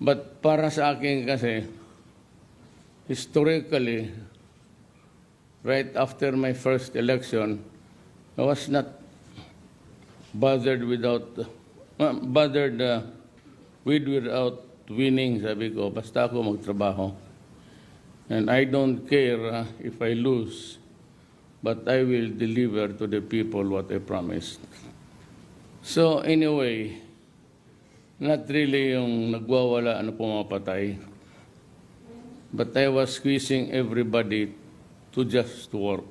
But para sa akin kasi, historically, right after my first election, I was not bothered without winning, sabi ko, basta ako magtrabaho. And I don't care if I lose, but I will deliver to the people what I promised. So anyway, not really yung nagwawala ano pumapatay, but I was squeezing everybody to just work.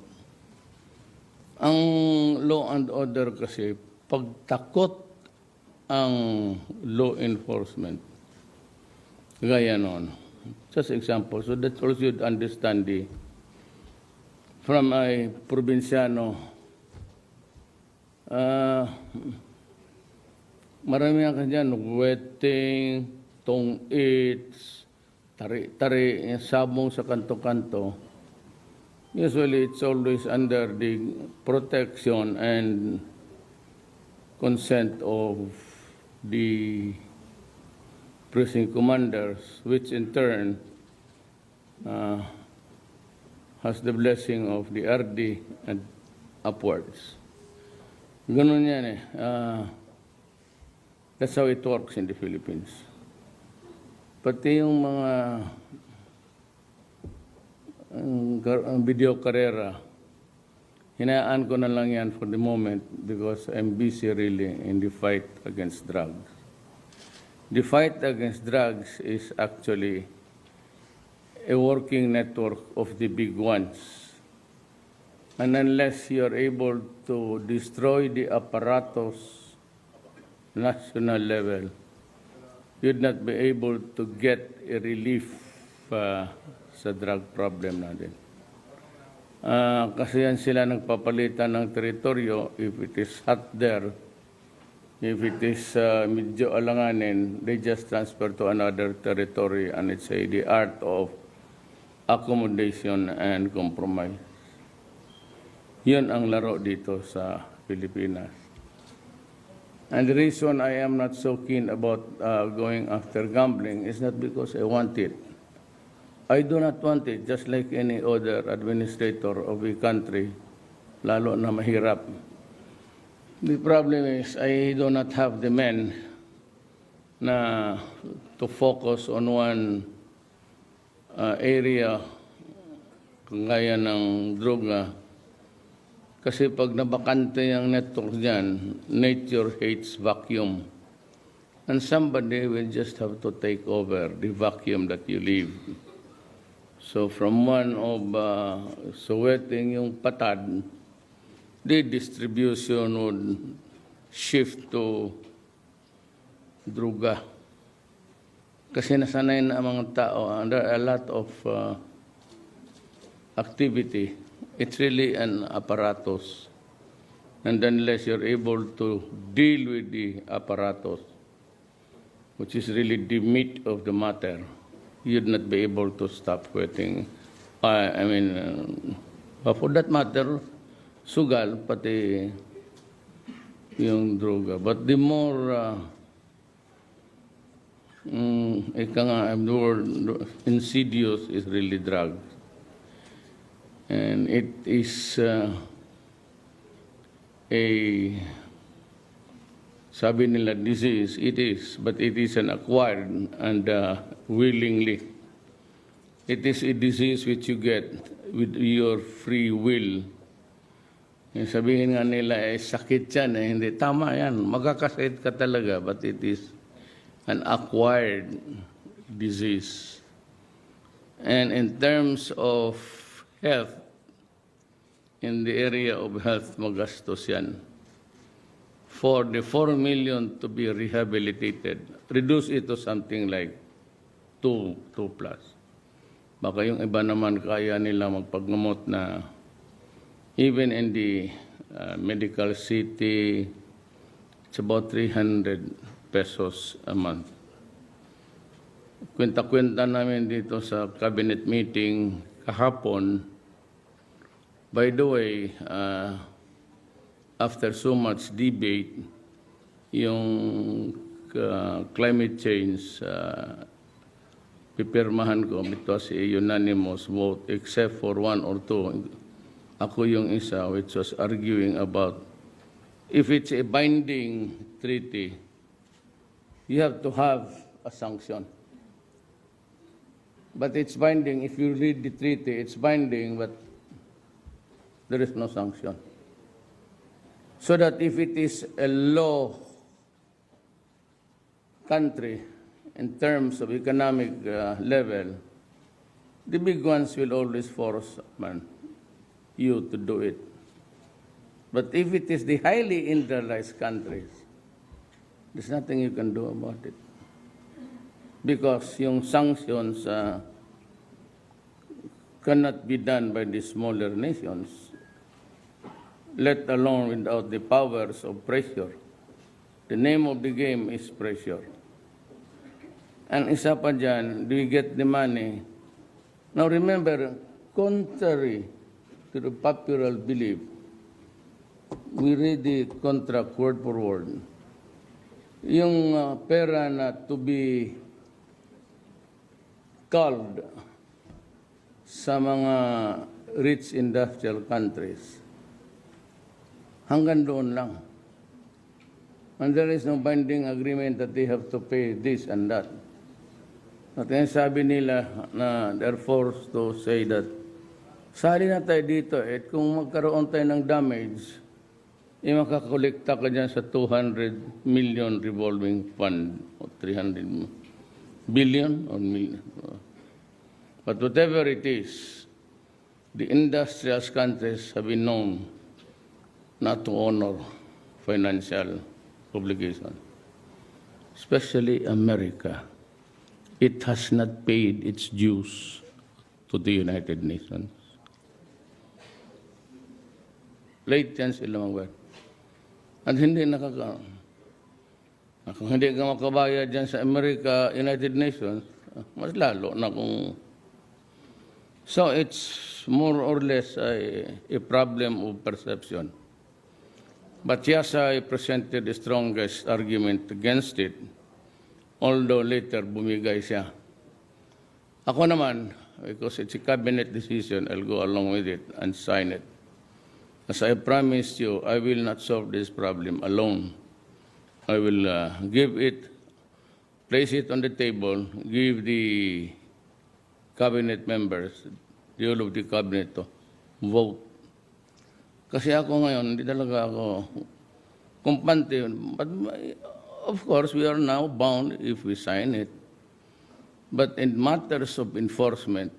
Ang law and order kasi, pagtakot ang law enforcement, gaya noon. Just example, so that also you'd understand from a probinsyano, marami nga dyan, wedding, tong-its, tari-tari, sabong sa kanto-kanto. Usually, it's always under the protection and consent of the precinct commanders, which in turn has the blessing of the RD and upwards. Ganun yan eh. That's how it works in the Philippines. Pati yung mga video karera, hinayaan ko na lang yan for the moment because I'm busy really in the fight against drugs. The fight against drugs is actually a working network of the big ones. And unless you're able to destroy the apparatus national level, you'd not be able to get a relief sa drug problem natin. Kasi yan sila nagpapalitan ng teritoryo. If it is hot there, if it is medyo alanganin, they just transfer to another territory, and it's the art of accommodation and compromise. Yun ang laro dito sa Pilipinas. And the reason I am not so keen about going after gambling is not because I want it. I do not want it, just like any other administrator of a country, lalo na mahirap. The problem is I do not have the men to focus on one area kagaya ng droga. Kasi pag nabakante ang network dyan, nature hates vacuum. And somebody will just have to take over the vacuum that you leave. So from one of sweating yung patad, the distribution would shift to druga. Kasi nasanay na ang mga tao under a lot of activity. It's really an apparatus. And unless you're able to deal with the apparatus, which is really the meat of the matter, you'd not be able to stop sweating. For that matter, sugal, pati yung droga. But the more insidious is really drugs. And it is sabi nila disease, it is, but it is an acquired and willingly. It is a disease which you get with your free will. Sabihin nga nila, sakit yan, hindi. Tama yan, magkakasakit ka talaga, but it is an acquired disease. And in terms of health, in the area of health, magastos yan. For the 4 million to be rehabilitated, reduce it to something like 2 plus. Baka yung iba naman kaya nila magpaggamot na even in the medical city, it's about 300 pesos a month. Kwenta-kwenta namin dito sa cabinet meeting kahapon. By the way, after so much debate, yung climate change pipirmahan ko, it was a unanimous vote except for one or two. Ako yung isa which was arguing about if it's a binding treaty, you have to have a sanction. But it's binding. If you read the treaty, it's binding, but there is no sanction. So that if it is a law country, in terms of economic level, the big ones will always force you to do it. But if it is the highly industrialized countries, there's nothing you can do about it. Because yung sanctions cannot be done by the smaller nations, let alone without the powers of pressure. The name of the game is pressure. And isa pa dyan, do we get the money? Now remember, contrary to the popular belief, we read the contract word for word. Yung pera na to be culled sa mga rich industrial countries, hanggang doon lang. And there is no binding agreement that they have to pay this and that. At yung sabi nila na they're forced to say that, sali na tayo dito, kung magkaroon tayo ng damage, makakolekta ka dyan sa 200 million revolving fund o 300 billion or million. But whatever it is, the industrial countries have been known not to honor financial obligation, especially America. It has not paid its dues to the United Nations. Late yan sila mag-work. At hindi kung hindi ka makabayad dyan sa America, United Nations, mas lalo na kung... So it's more or less a problem of perception. But yes, I presented the strongest argument against it, although later bumigay siya. Ako naman, because it's a cabinet decision, I'll go along with it and sign it. As I promised you, I will not solve this problem alone. I will give it, place it on the table, give the cabinet members, the whole of the cabinet to vote. Kasi ako ngayon, hindi talaga ako kumpante. But of course, we are now bound if we sign it. But in matters of enforcement,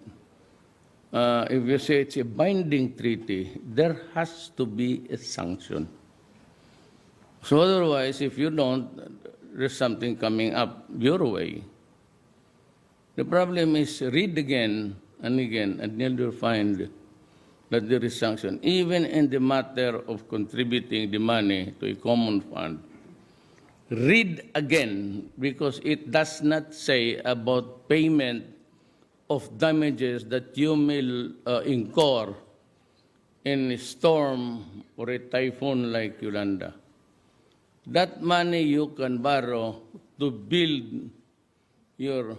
if you say it's a binding treaty, there has to be a sanction. So otherwise, if you don't, there's something coming up your way. The problem is read again, and you'll find that there is sanction. Even in the matter of contributing the money to a common fund, read again, because it does not say about payment of damages that you may incur in a storm or a typhoon like Yolanda. That money you can borrow to build your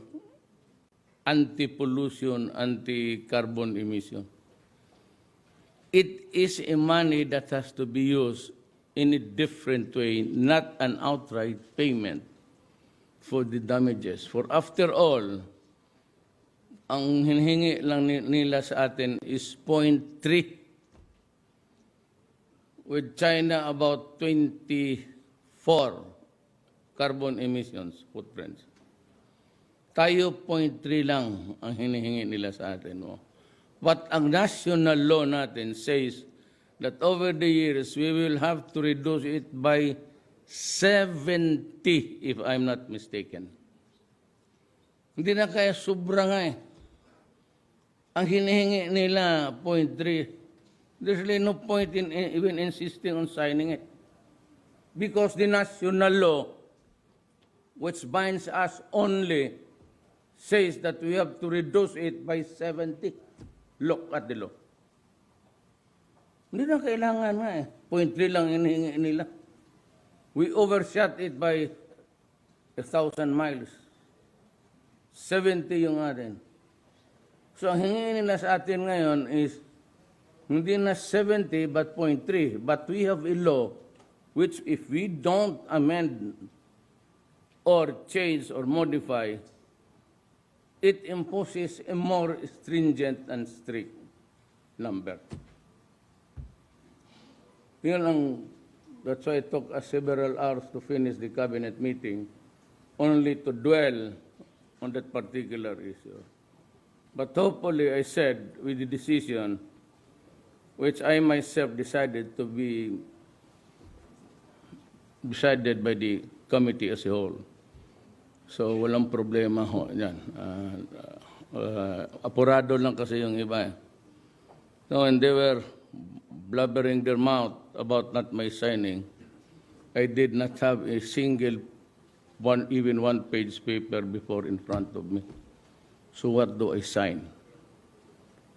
anti-pollution, anti-carbon emission. It is a money that has to be used in a different way, not an outright payment for the damages. For after all, ang hinihingi lang nila sa atin is 0.3, with China about 24 carbon emissions footprints. Tayo 0.3 lang ang hinihingi nila sa atin. But ang national law natin says that over the years, we will have to reduce it by 70, if I'm not mistaken. Hindi na kaya sobra nga eh. Ang hinihingi nila, 0.3, there's really no point in even insisting on signing it. Because the national law, which binds us only, says that we have to reduce it by 70. Look at the law. Hindi na kailangan nga eh. 0.3 lang hinihingi nila. We overshot it by 1,000 miles. 70 yung atin. So ang hingin nila sa atin ngayon is hindi na 70 but 0.3. But we have a law which if we don't amend or change or modify, it imposes a more stringent and strict number. That's why it took us several hours to finish the cabinet meeting, only to dwell on that particular issue. But hopefully, I said, with the decision, which I myself decided to be decided by the committee as a whole. So, walang problema ho yan. Apurado lang kasi yung iba. No, and they were blubbering their mouth about not my signing. I did not have a single even one-page paper before in front of me. So what do I sign?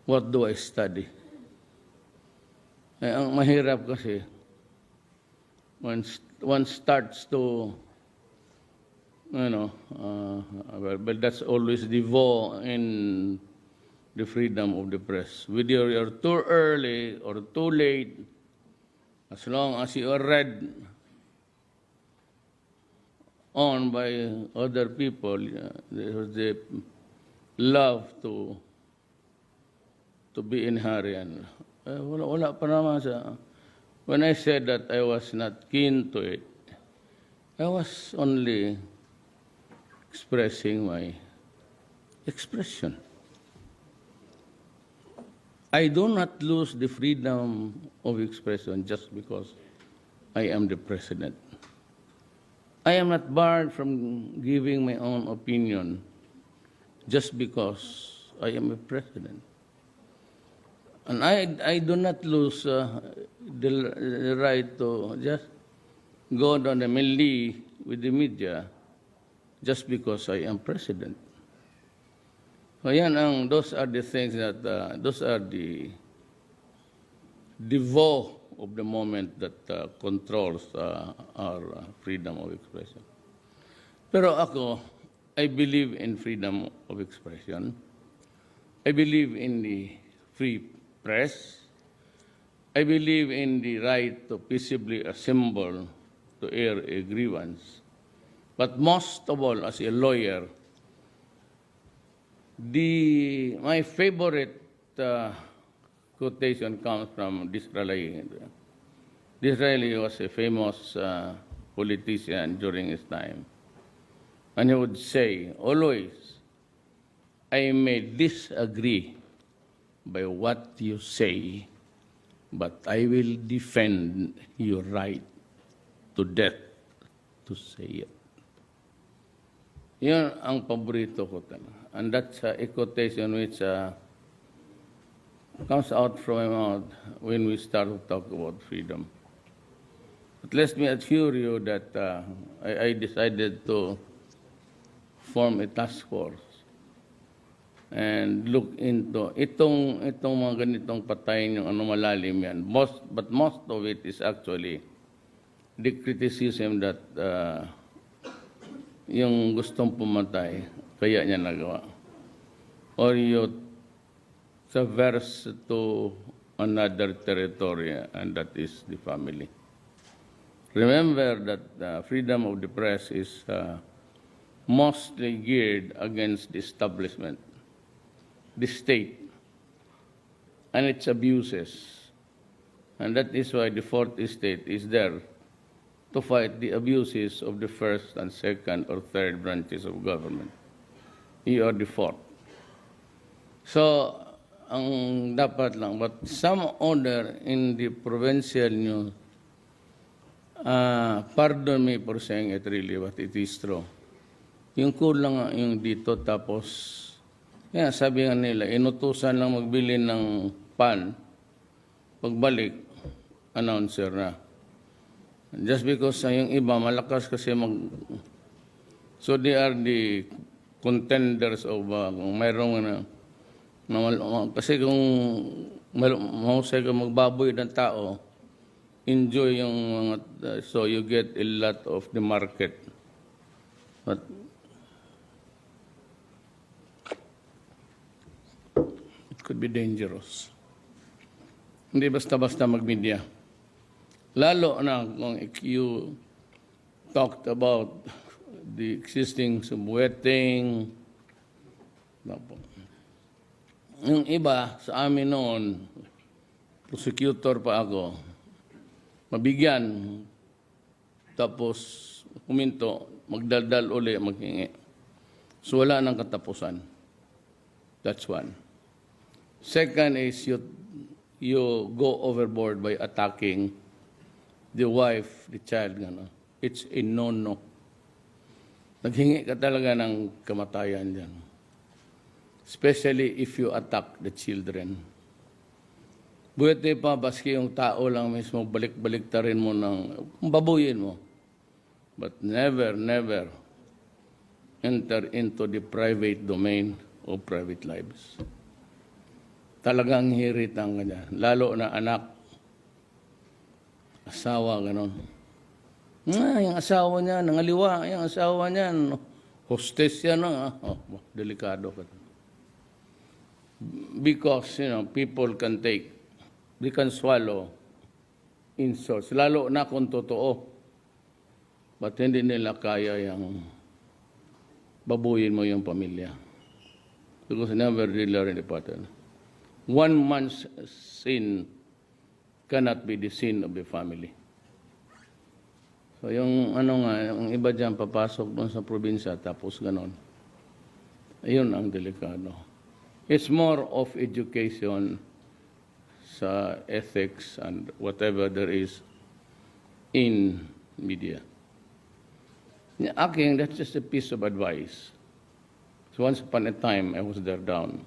What do I study? Ang mahirap kasi, when one starts to, but that's always the vow in the freedom of the press. Whether you're too early or too late, as long as you are read on by other people, they love to be in hurry. And wala pa naman sa. When I said that I was not keen to it, I was only expressing my expression. I do not lose the freedom of expression just because I am the president. I am not barred from giving my own opinion just because I am a president. And I do not lose the right to just go down the melee with the media just because I am president. So those are the things that, those are the vow of the moment that controls our freedom of expression. Pero ako, I believe in freedom of expression. I believe in the free press. I believe in the right to peaceably assemble to air a grievance. But most of all, as a lawyer, my favorite quotation comes from Disraeli. Disraeli was a famous politician during his time. And he would say, always, I may disagree by what you say, but I will defend your right to death to say it. Yun ang paborito ko talaga. And that's a quotation which comes out from my mouth when we start to talk about freedom. But let me assure you that I decided to form a task force and look into itong mga ganitong patayin yung malalim yan. But most of it is actually the criticism that yung gustong pumatay, kaya niya nagawa. Or you traverse to another territory, and that is the family. Remember that freedom of the press is mostly geared against the establishment, the state, and its abuses. And that is why the fourth estate is there to fight the abuses of the first and second or third branches of government. You are the fourth. So, ang dapat lang, but some order in the provincial news, pardon me for saying it really, but it is true. Yung kulang yung dito, tapos, sabi nga nila, inutusan lang magbili ng pan, pagbalik, announcer na. Just because yung iba, malakas kasi so they are the contenders of, kung mayroong kasi kung mahusay ka magbaboy ng tao, enjoy yung mga, so you get a lot of the market. But could be dangerous. Hindi basta-basta mag-media. Lalo na kung you talked about the existing subwetting. Yung iba sa amin noon, prosecutor pa ako, mabigyan, tapos huminto, magdaldal uli, maghingi. So wala nang katapusan. That's one. Second is you go overboard by attacking the wife, the child. Gano. It's a no-no. Naghingi ka talaga ng kamatayan dyan. Especially if you attack the children. Buwete pa, baski yung tao lang mismo, balik-balik ta rin mo ng babuyin mo. But never, never enter into the private domain of private lives. Talagang hiritang ka dyan. Lalo na anak, asawa, gano'n. Yung asawa niya, nangaliwa, yung asawa niya, hostess yan, delikado ka. Because, people can take, they can swallow insults, lalo na kung totoo. But hindi nila kaya yung babuyin mo yung pamilya. Because never really learn the pattern. One man's sin cannot be the sin of the family. So yung yung iba dyan papasok doon sa probinsya tapos ganon. Ayun ang delikado. It's more of education sa ethics and whatever there is in media. Aking, that's just a piece of advice. So once upon a time, I was there down.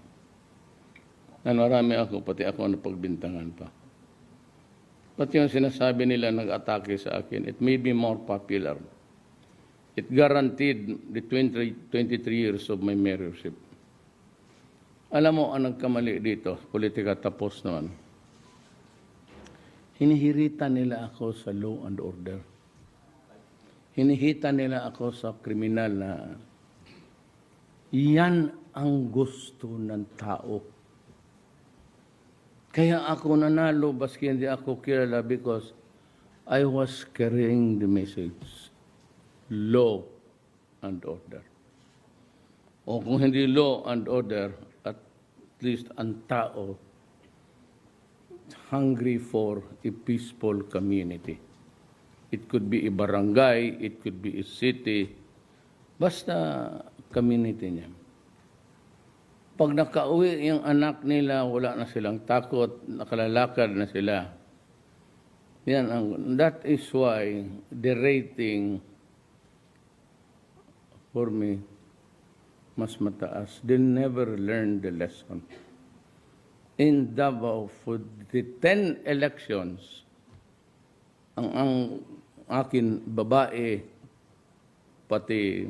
And marami ako, pati ako napagbintangan pa. Pati yung sinasabi nila nag-atake sa akin, it made me more popular. It guaranteed the 23 years of my mayorship. Alam mo, ang nagkamali dito, politika tapos naman. Hinihirita nila ako sa law and order. Hinihita nila ako sa kriminal na yan ang gusto ng tao. Kaya ako nanalo, baski hindi ako kilala because I was carrying the message. Law and order. O kung hindi law and order, at least ang tao hungry for a peaceful community. It could be a barangay, it could be a city, basta community niya. Pag nakauwi yung anak nila, wala na silang takot, nakalalakad na sila. That is why the rating for me mas mataas. They never learned the lesson. In Davao, for the 10 elections, ang akin babae, pati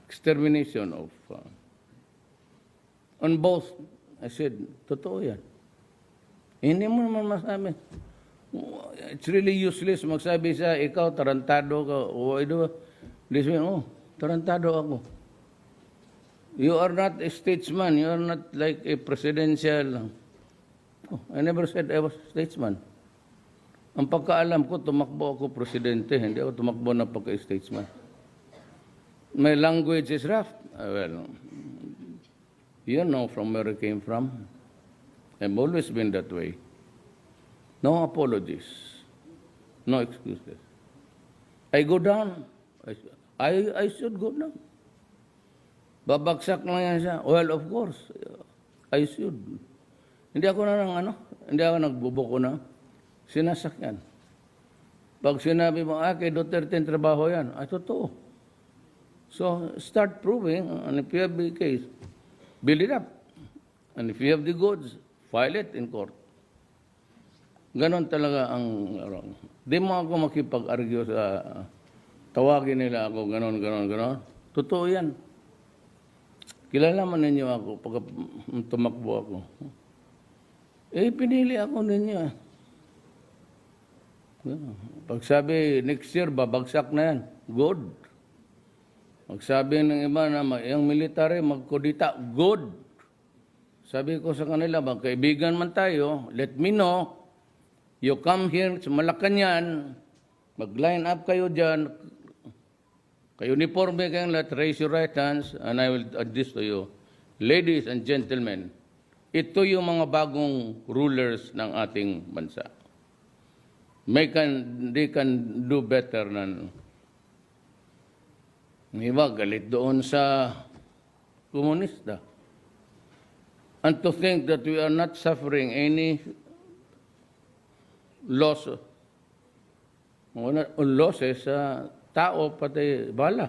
extermination of on both, I said, totoo yan. Hindi mo naman masabi. It's really useless magsabi sa ikaw, tarantado ka, tarantado ako. You are not a statesman, you are not like a presidential. I never said I was a statesman. Ang pagkaalam ko, tumakbo ako presidente, hindi ako tumakbo na pagka-statesman. My language is rough. Well, you know from where I came from. I've always been that way. No apologies. No excuses. I go down. I should go down. Babagsak na yan siya. Well, of course, I should. Hindi ako hindi ako nagbubuko na. Sinasakyan. Pag sinabi mo, kay Duterte yung trabaho yan, ay totoo. So, start proving, and if you have the case, build it up. And if you have the goods, file it in court. Ganon talaga ang, di mo ako makipag-argue sa, tawagin nila ako, ganon. Totoo yan. Kilala man ninyo ako, pag tumakbo ako. Pinili ako ninyo. Pag sabi, next year, babagsak na yan. Good. Magsabi ng iba na yung military magkudita, good. Sabi ko sa kanila, magkaibigan man tayo, let me know. You come here sa Malacanang, mag-line up kayo dyan, ka-uniforme kayong lahat, raise your right hands, and I will address to you. Ladies and gentlemen, ito yung mga bagong rulers ng ating bansa. They can do better than iba, galit doon sa komunista. And to think that we are not suffering any losses sa tao, pati bala.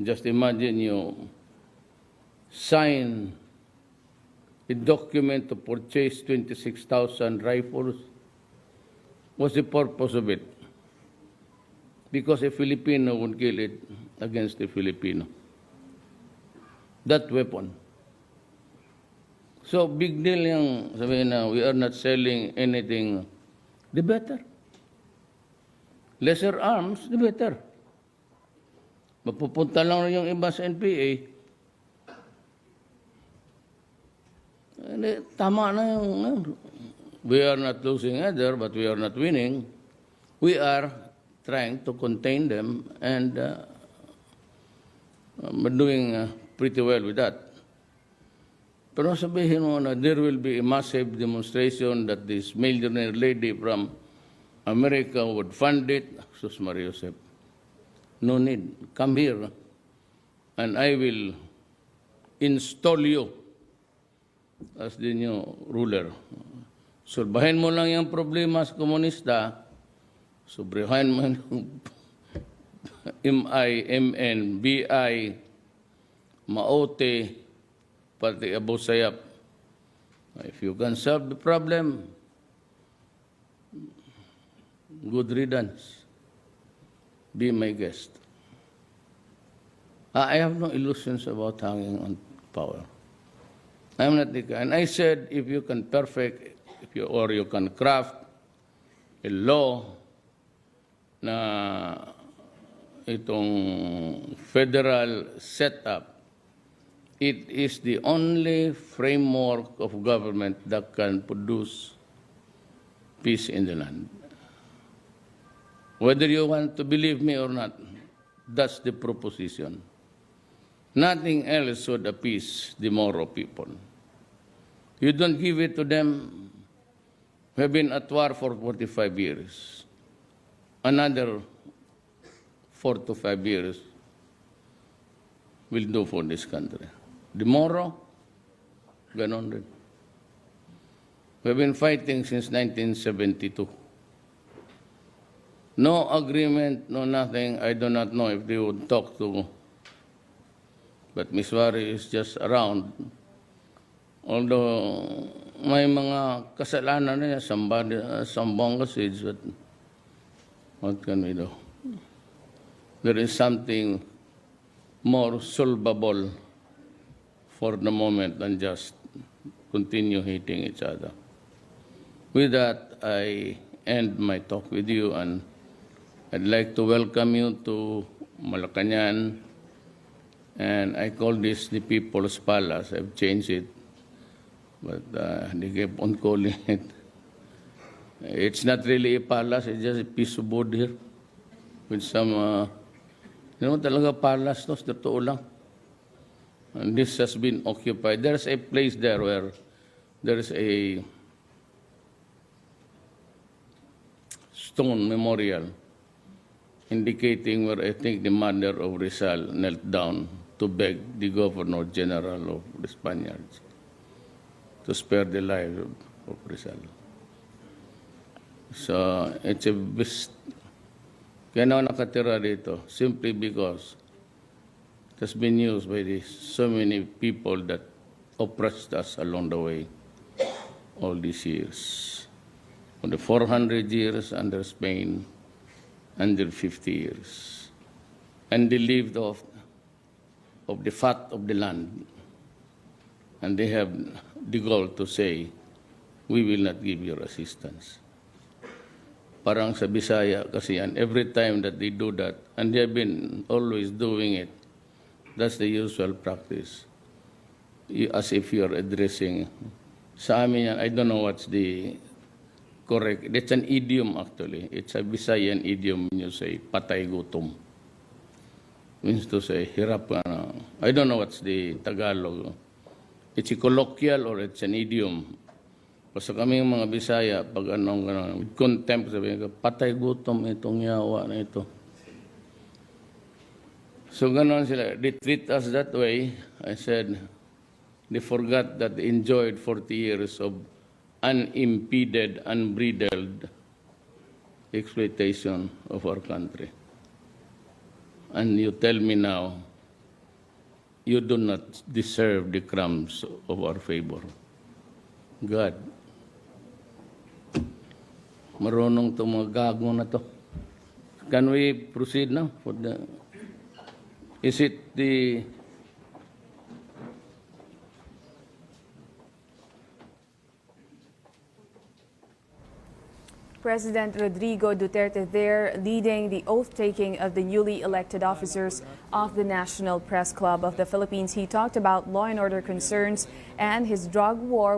Just imagine you sign a document to purchase 26,000 rifles. What's the purpose of it? Because a Filipino would kill it against a Filipino. That weapon. So, big deal yung sabihin na we are not selling anything. The better. Lesser arms, the better. Mapupunta lang yung iba sa NPA. Tama na yung... We are not losing either, but we are not winning. We are trying to contain them, and we're doing pretty well with that. Pero sabihin mo na there will be a massive demonstration that this millionaire lady from America would fund it. Sus Maria Josep. No need. Come here, and I will install you as the new ruler. Sulbahin mo lang yung problema sa komunista, sobrahan mo yung MI, MN, BI, Maote, pati Abu Sayyaf. If you can solve the problem, good riddance. Be my guest. I have no illusions about hanging on power. I'm not the guy. And I said, if you can or you can craft a law na itong federal setup, it is the only framework of government that can produce peace in the land. Whether you want to believe me or not, that's the proposition. Nothing else would appease the Moro people. You don't give it to them. We have been at war for 45 years. Another 4 to 5 years will do for this country. The Moro, ganon rin. We have been fighting since 1972. No agreement, no nothing. I do not know if they would talk to. But Ms. Wari is just around. Although may mga kasalanan na niya, sambong kasi, but what can we do? There is something more solvable for the moment than just continue hating each other. With that, I end my talk with you, and I'd like to welcome you to Malacanang, and I call this the People's Palace. I've changed it, but they keep on calling it. It's not really a palace, it's just a piece of wood here with some, talaga palace, no? Totoo lang. And this has been occupied. There's a place there where there's a stone memorial indicating where I think the mother of Rizal knelt down to beg the Governor General of the Spaniards to spare the life of Rizal. So, it's a beast. Kaya na nakatira dito, simply because it has been used by so many people that oppressed us along the way all these years. For the 400 years under Spain, under 50 years. And they lived off of the fat of the land. And they have the goal to say, we will not give you assistance. parang sa Bisaya kasi yan. Every time that they do that, and they have been always doing it, that's the usual practice. As if you're addressing. Sa amin yan, I don't know what's the correct. It's an idiom actually. It's a Visayan idiom when you say patay gutom. Means to say, hirap ka na. I don't know what's the Tagalog. It's a colloquial or it's an idiom. Basta kami yung mga Bisaya, pag with contempt, sabihin ka, patay gutom itong yawa na ito. So ganon sila. They treat us that way. I said, they forgot that they enjoyed 40 years of unimpeded, unbridled exploitation of our country. And you tell me now, you do not deserve the crumbs of our favor. God, marunong itong mga gago na to. Can we proceed now? Is it the... President Rodrigo Duterte there leading the oath-taking of the newly elected officers of the National Press Club of the Philippines. He talked about law and order concerns and his drug war